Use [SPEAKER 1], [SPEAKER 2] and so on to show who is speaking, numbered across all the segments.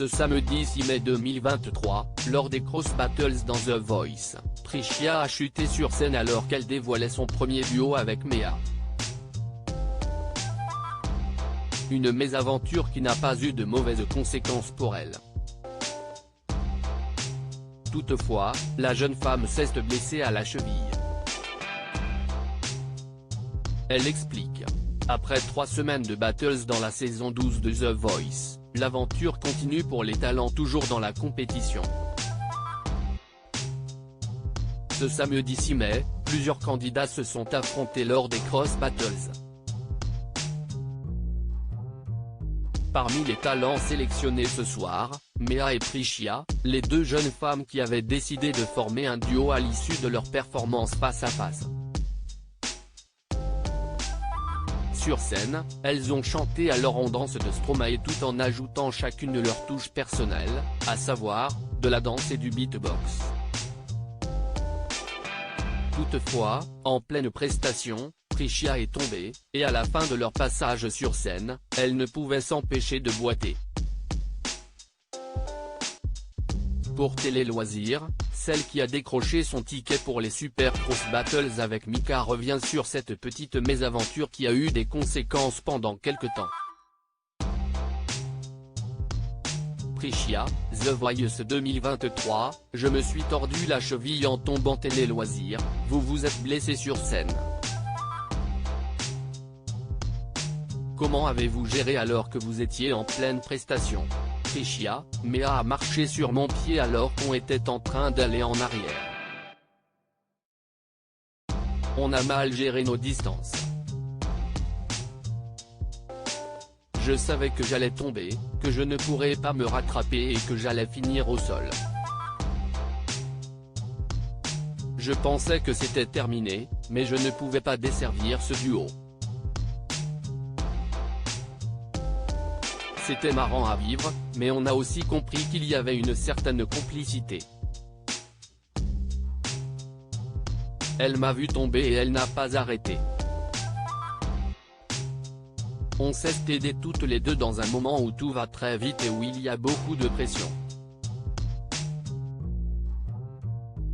[SPEAKER 1] Ce samedi 6 mai 2023, lors des Cross Battles dans The Voice, Tricia a chuté sur scène alors qu'elle dévoilait son premier duo avec Mea. Une mésaventure qui n'a pas eu de mauvaises conséquences pour elle. Toutefois, la jeune femme s'est blessée à la cheville. Elle explique. Après 3 semaines de battles dans la saison 12 de The Voice, l'aventure continue pour les talents toujours dans la compétition. Ce samedi 6 mai, plusieurs candidats se sont affrontés lors des Cross Battles. Parmi les talents sélectionnés ce soir, Mea et Tricia, les deux jeunes femmes qui avaient décidé de former un duo à l'issue de leur performance face à face. Sur scène, elles ont chanté alors en danse de Stromae tout en ajoutant chacune leur touche personnelle, à savoir, de la danse et du beatbox. Toutefois, en pleine prestation, Tricia est tombée, et à la fin de leur passage sur scène, elle ne pouvait s'empêcher de boiter. Pour Télé Loisirs, celle qui a décroché son ticket pour les Super Cross Battles avec Mika revient sur cette petite mésaventure qui a eu des conséquences pendant quelque temps. Tricia, The Voice 2023, je me suis tordu la cheville en tombant. Télé Loisirs, vous vous êtes blessé sur scène. Comment avez-vous géré alors que vous étiez en pleine prestation? Tricia, Mea a marché sur mon pied alors qu'on était en train d'aller en arrière. On a mal géré nos distances. Je savais que j'allais tomber, que je ne pourrais pas me rattraper et que j'allais finir au sol. Je pensais que c'était terminé, mais je ne pouvais pas desservir ce duo. C'était marrant à vivre, mais on a aussi compris qu'il y avait une certaine complicité. Elle m'a vu tomber et elle n'a pas arrêté. On s'est aidés toutes les deux dans un moment où tout va très vite et où il y a beaucoup de pression.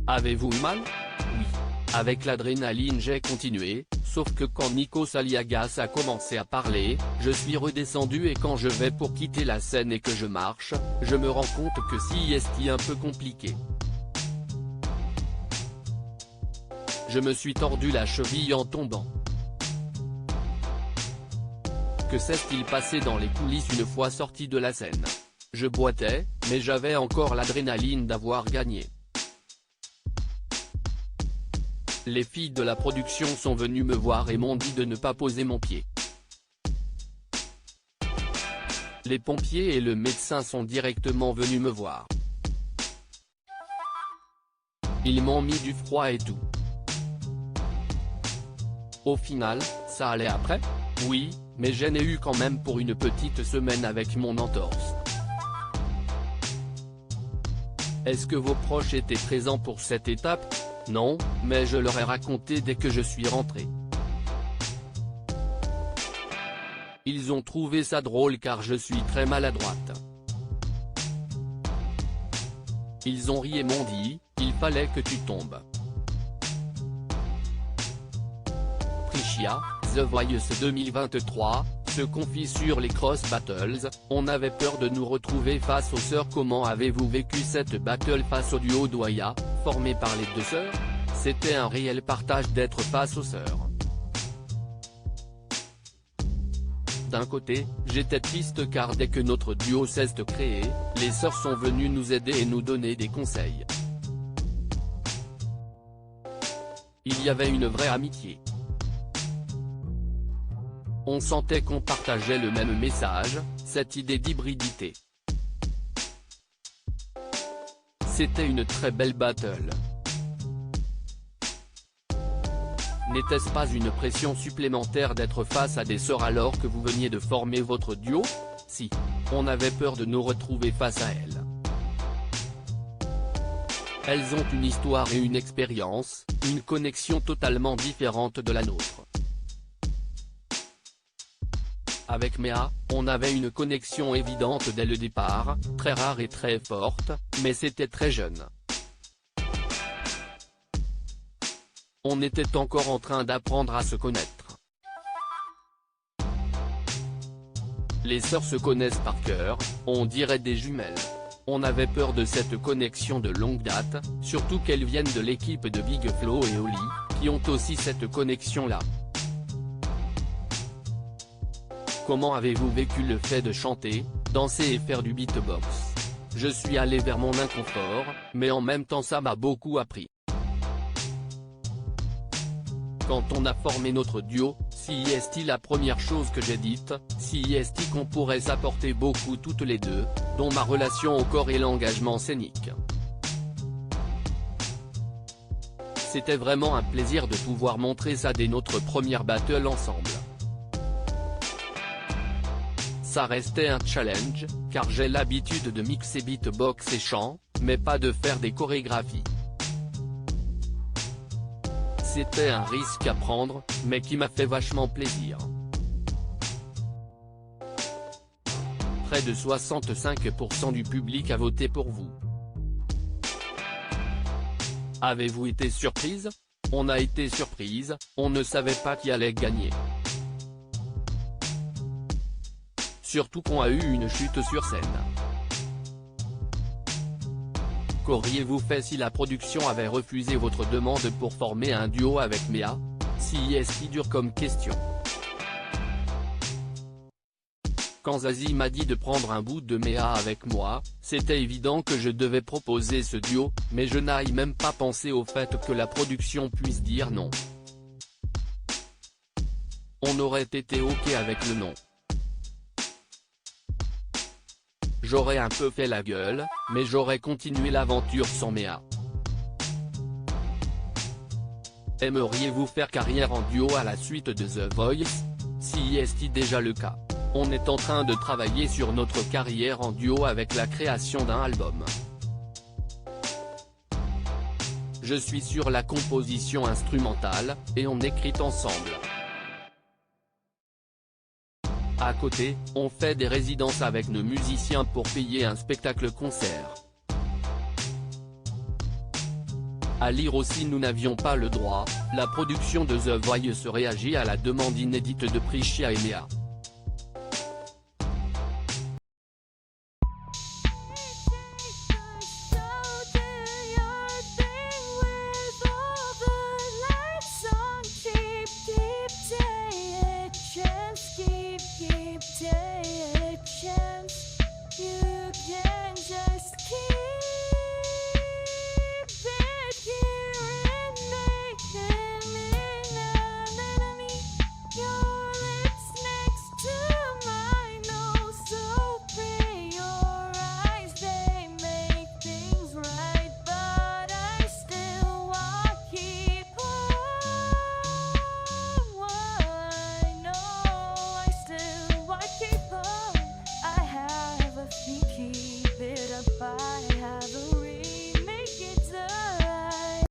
[SPEAKER 1] Avez-vous eu mal? Oui. Avec l'adrénaline j'ai continué, sauf que quand Nikos Aliagas a commencé à parler, je suis redescendu et quand je vais pour quitter la scène et que je marche, je me rends compte que c'est un peu compliqué. Je me suis tordu la cheville en tombant. Que s'est-il passé dans les coulisses une fois sorti de la scène? Je boitais, mais j'avais encore l'adrénaline d'avoir gagné. Les filles de la production sont venues me voir et m'ont dit de ne pas poser mon pied. Les pompiers et le médecin sont directement venus me voir. Ils m'ont mis du froid et tout. Au final, ça allait après? Oui, mais j'en ai eu quand même pour une petite semaine avec mon entorse. Est-ce que vos proches étaient présents pour cette étape? Non, mais je leur ai raconté dès que je suis rentré. Ils ont trouvé ça drôle car je suis très maladroite. Ils ont ri et m'ont dit, il fallait que tu tombes. Tricia, The Voice 2023, se confie sur les Cross Battles, on avait peur de nous retrouver face aux sœurs. Comment avez-vous vécu cette battle face au duo Douaya, formé par les deux sœurs? C'était un réel partage d'être face aux sœurs. D'un côté, j'étais triste car dès que notre duo s'est créé, les sœurs sont venues nous aider et nous donner des conseils. Il y avait une vraie amitié. On sentait qu'on partageait le même message, cette idée d'hybridité. C'était une très belle battle. N'était-ce pas une pression supplémentaire d'être face à des sœurs alors que vous veniez de former votre duo? Si. On avait peur de nous retrouver face à elles. Elles ont une histoire et une expérience, une connexion totalement différente de la nôtre. Avec Mea, on avait une connexion évidente dès le départ, très rare et très forte, mais c'était très jeune. On était encore en train d'apprendre à se connaître. Les sœurs se connaissent par cœur, on dirait des jumelles. On avait peur de cette connexion de longue date, surtout qu'elles viennent de l'équipe de Big Flo et Oli, qui ont aussi cette connexion-là. Comment avez-vous vécu le fait de chanter, danser et faire du beatbox? Je suis allé vers mon inconfort, mais en même temps ça m'a beaucoup appris. Quand on a formé notre duo, CIST, la première chose que j'ai dite, CIST, qu'on pourrait s'apporter beaucoup toutes les deux, dont ma relation au corps et l'engagement scénique. C'était vraiment un plaisir de pouvoir montrer ça dès notre première battle ensemble. Ça restait un challenge, car j'ai l'habitude de mixer beatbox et chant, mais pas de faire des chorégraphies. C'était un risque à prendre, mais qui m'a fait vachement plaisir. Près de 65% du public a voté pour vous. Avez-vous été surprise? On a été surprise, on ne savait pas qui allait gagner. Surtout qu'on a eu une chute sur scène. Qu'auriez-vous fait si la production avait refusé votre demande pour former un duo avec Mea? CIST, dur comme question. Quand Zazie m'a dit de prendre un bout de Mea avec moi, c'était évident que je devais proposer ce duo, mais je n'aille même pas pensé au fait que la production puisse dire non. On aurait été ok avec le non. J'aurais un peu fait la gueule, mais j'aurais continué l'aventure sans Mea. Aimeriez-vous faire carrière en duo à la suite de The Voice? CIST, déjà le cas. On est en train de travailler sur notre carrière en duo avec la création d'un album. Je suis sur la composition instrumentale, et on écrit ensemble. À côté, on fait des résidences avec nos musiciens pour payer un spectacle-concert. À lire aussi, nous n'avions pas le droit, la production de The Voice réagit à la demande inédite de Prishia et Mea.